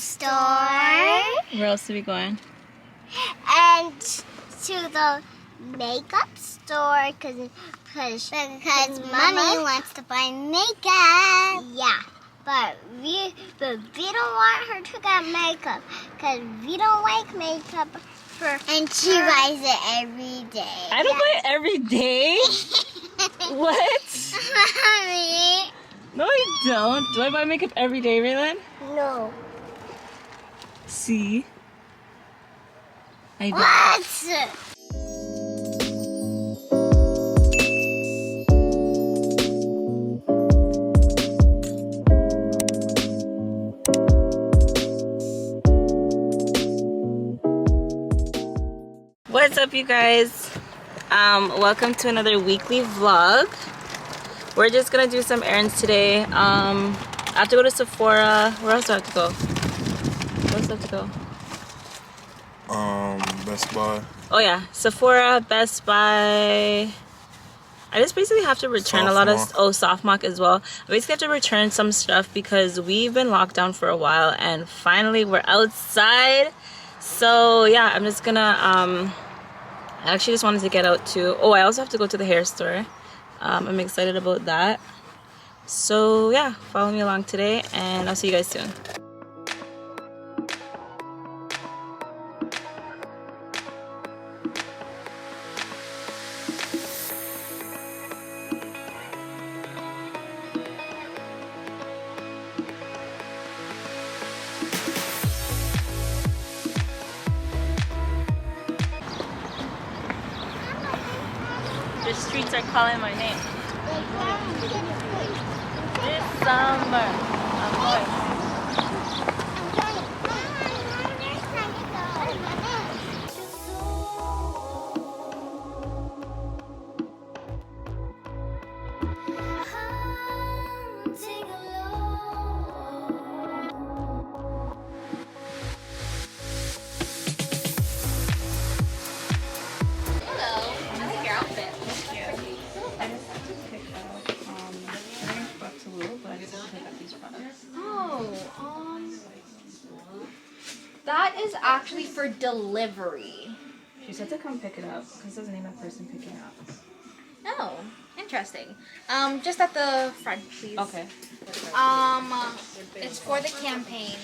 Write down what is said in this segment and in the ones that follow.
store. Where else are we going? And to the makeup store because Mommy wants to buy makeup. Yeah, but we don't want her to get makeup because we don't like makeup. And she buys it every day. I don't buy it every day. What? Mommy. No, I don't. Do I buy makeup every day, Raylan? No. See? I don't. What? What's up, you guys? Welcome to another weekly vlog. We're just gonna do some errands today. I have to go to Sephora. Where else do I have to go? Where else do I have to go? Best Buy. Oh yeah, Sephora, Best Buy. I just basically have to return a lot of Softmock as well. I basically have to return some stuff because we've been locked down for a while and finally we're outside. So yeah, I'm just gonna I actually just wanted to get out too. Oh, I also have to go to the hair store. I'm excited about that. So yeah, follow me along today and I'll see you guys soon. The streets are calling my name. This summer, I'm going. That is actually for delivery. She said to come pick it up because there's a name of person picking it up. Oh, interesting. Just at the front, please. Okay. It's for the campaign.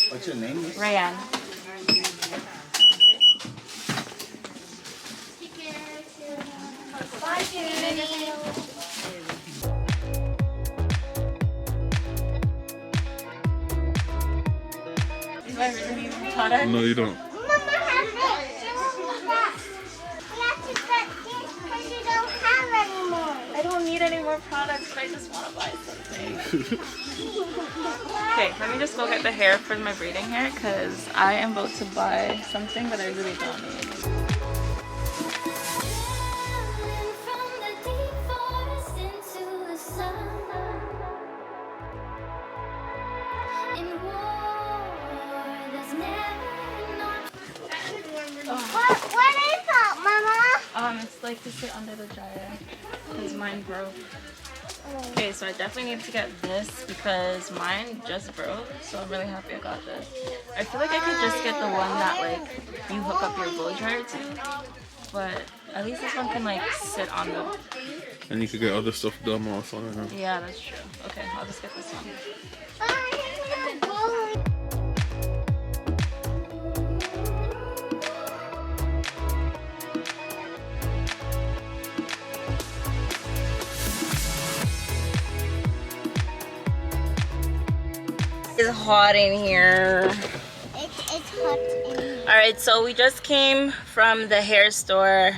What's your name? Rayan. Bye, Jenny. No, you don't. Mama has it. We have to cut this because you don't have any more. I don't need any more products, but I just want to buy something. Okay, let me just go get the hair for my braiding hair because I am about to buy something that I really don't need. What is that, Mama? It's like to sit under the dryer because mine broke. Okay, so I definitely need to get this because mine just broke, so I'm really happy I got this. I feel like I could just get the one that like you hook up your blow dryer to, but at least this one can like sit on the... And you could get other stuff done also. Yeah, that's true. Okay, I'll just get this one. It's hot in here. It's hot in here. Alright, so we just came from the hair store.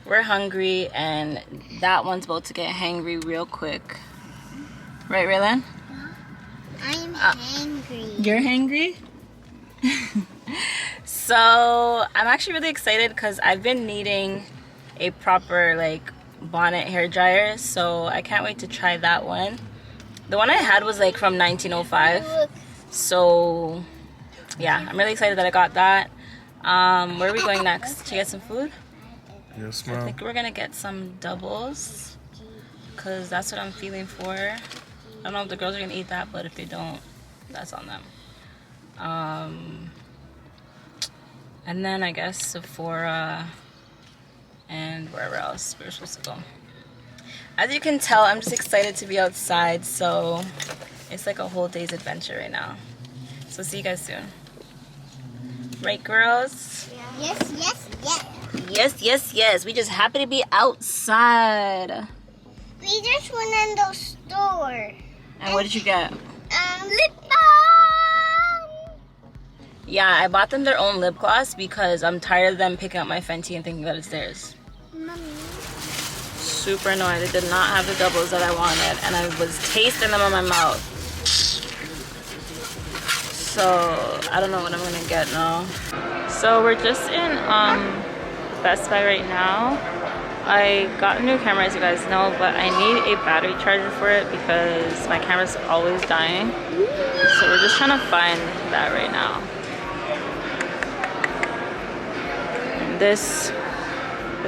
We're hungry and that one's about to get hangry real quick. Right, Raylan? I'm hangry. You're hangry? So I'm actually really excited because I've been needing a proper like bonnet hair dryer, so I can't wait to try that one. The one I had was like from 1905, so yeah, I'm really excited that I got that. Where are we going next? To get some food? Yes, I ma'am. think we're gonna get some doubles because that's what I'm feeling for. I don't know if the girls are gonna eat that, but if they don't, that's on them. And then I guess Sephora and wherever else we're supposed to go. As you can tell, I'm just excited to be outside, so it's like a whole day's adventure right now. So see you guys soon. Right, girls? Yes, yes, yes. Yes, yes, yes. We just happy to be outside. We just went in the store. And what did you get? Lip balm. Yeah, I bought them their own lip gloss because I'm tired of them picking up my Fenty and thinking that it's theirs. Mommy. Super annoyed. They did not have the doubles that I wanted, and I was tasting them in my mouth. So I don't know what I'm gonna get now. So we're just in Best Buy right now. I got a new camera, as you guys know, but I need a battery charger for it because my camera's always dying. So we're just trying to find that right now. And this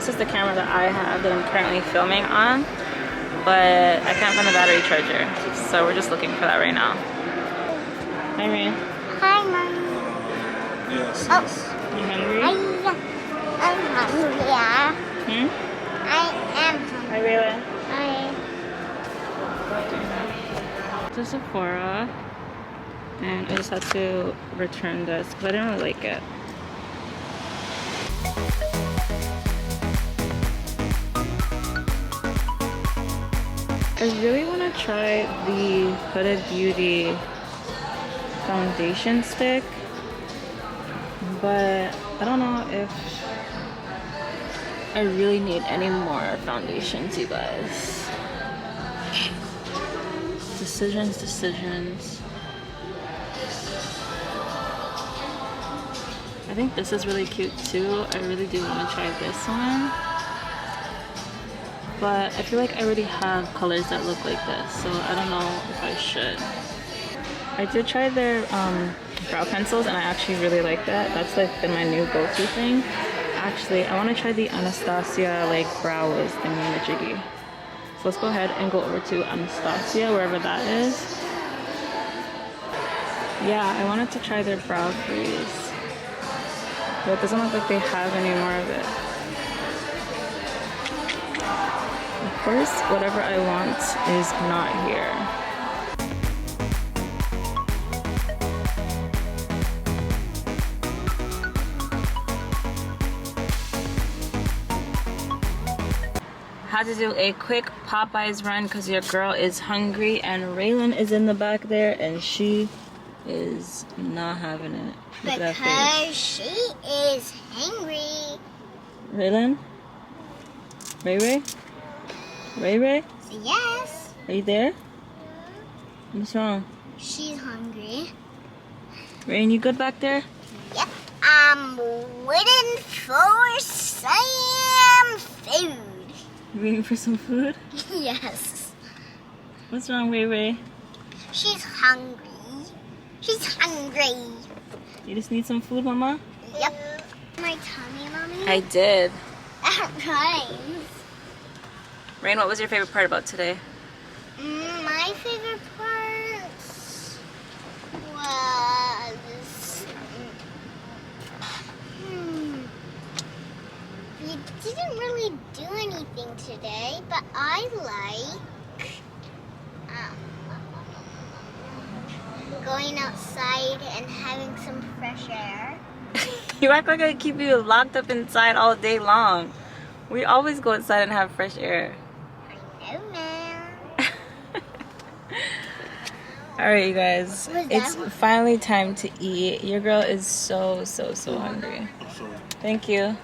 is the camera that I have that I'm currently filming on, but I can't find the battery charger. So we're just looking for that right now. Hi, Rain. Hi, Mommy. Yes. Oh. You hungry? I'm hungry. Yeah. Hmm? I am hungry. Hi, Rayla. Hi. To Sephora, and I just had to return this because I didn't really like it. I really want to try the Huda Beauty foundation stick, but I don't know if I really need any more foundations, you guys. Decisions. I think this is really cute too. I really do want to try this one. But I feel like I already have colors that look like this, so I don't know if I should. I did try their brow pencils and I actually really like that. That's like been my new go-to thing. Actually, I want to try the Anastasia like brow wiz thingy-majiggy. So let's go ahead and go over to Anastasia, wherever that is. Yeah, I wanted to try their brow freeze, but it doesn't look like they have any more of it. Of course, whatever I want is not here. Had to do a quick Popeyes run because your girl is hungry, and Raylan is in the back there and she is not having it. Look at that face. Because she is hungry. Raylan? Ray? Yes. Are you there? What's wrong? She's hungry. Rain, you good back there? Yep. I'm waiting for some food. You waiting for some food? Yes. What's wrong, Ray? She's hungry. She's hungry. You just need some food, Mama? Yep. My tummy, Mommy? I did. That rhymes. Rain, what was your favorite part about today? My favorite part was... We didn't really do anything today, but I like going outside and having some fresh air. You act like I keep you locked up inside all day long. We always go outside and have fresh air. I know, man. Alright, you guys. It's finally time to eat. Your girl is so hungry. Thank you.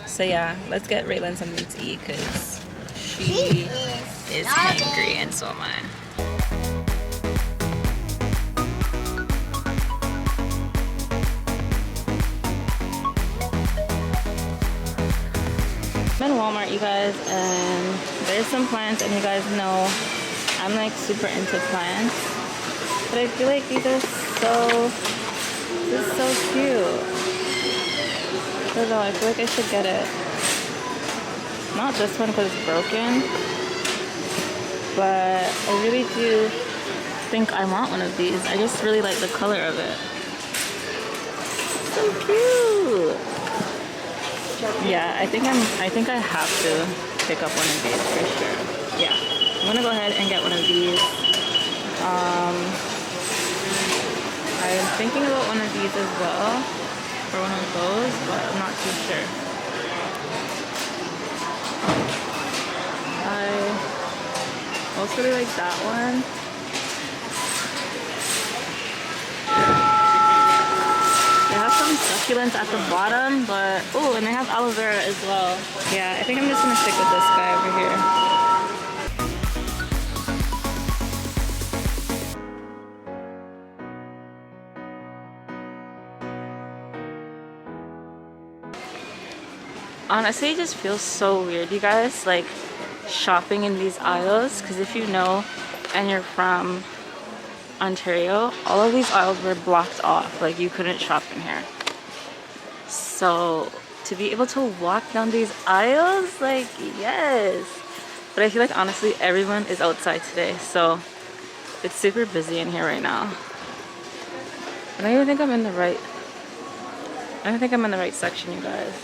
So yeah, let's get Raylan something to eat because she is hungry and so am I. I'm in Walmart, you guys, and there's some plants, and you guys know I'm like super into plants, but I feel like these are so cute. I don't know, I feel like I should get it. Not this one because it's broken, but I really do think I want one of these. I just really like the color of it. So cute. Yeah, I think I have to pick up one of these for sure. Yeah, I'm gonna go ahead and get one of these. I'm thinking about one of these as well, or one of those, but I'm not too sure. I also really like that one. They have some succulents at the bottom, but oh, and they have aloe vera as well. Yeah, I think I'm just gonna stick with this guy over here. Honestly, it just feels so weird, you guys, like shopping in these aisles, because if you know and you're from Ontario, all of these aisles were blocked off, like you couldn't shop in here. So to be able to walk down these aisles, like yes. But I feel like honestly everyone is outside today, so it's super busy in here right now. I don't even think I'm in the right section, you guys.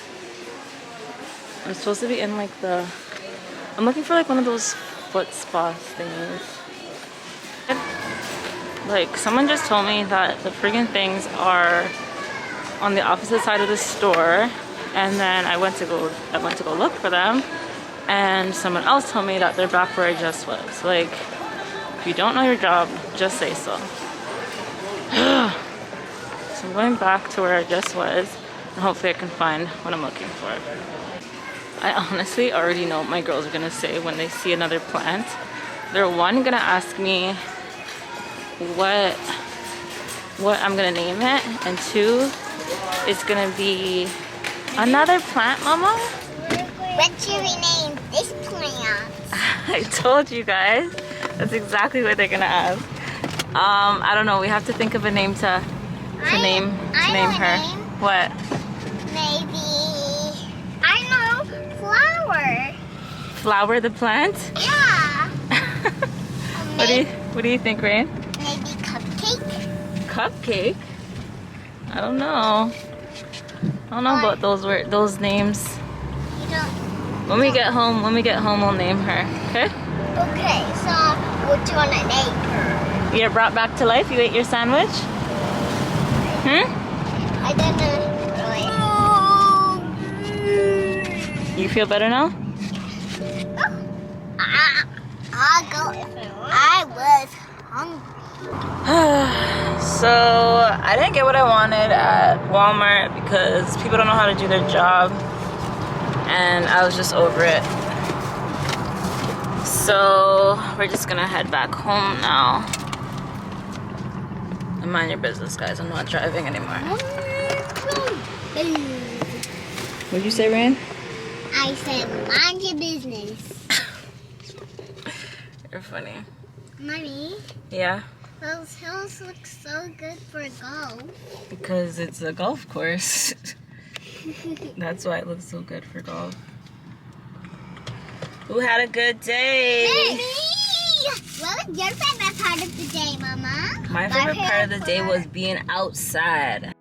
I'm supposed to be in like the, I'm looking for like one of those foot spa thingies. Like someone just told me that the friggin' things are on the opposite side of the store, and then I went to go look for them, and someone else told me that they're back where I just was. Like, if you don't know your job, just say so. So I'm going back to where I just was, and hopefully I can find what I'm looking for. I honestly already know what my girls are gonna say when they see another plant. They're one, gonna ask me what I'm gonna name it, and two, it's gonna be another plant, Mama? What should we name this plant? I told you guys. That's exactly what they're gonna ask. I don't know. We have to think of a name to name her. Name. What? Maybe, I know, flower. Flower the plant? Yeah. What do you think, Rain? Maybe cupcake. Cupcake? I don't know. I don't know about those names. You don't. When we get home, we'll name her. Okay? Okay, so what do you want to name her? You're brought back to life? You ate your sandwich? Hmm? I don't know. You feel better now? I'll go if I was hungry. So I didn't get what I wanted at Walmart because people don't know how to do their job, and I was just over it. So we're just gonna head back home now. And mind your business, guys. I'm not driving anymore. What'd you say, Rain? I said mind your business. You're funny. Mommy, Yeah? those hills look so good for golf. Because it's a golf course. That's why it looks so good for golf. Who had a good day? Baby! What was your favorite part of the day, Mama? My favorite part of the day was being outside.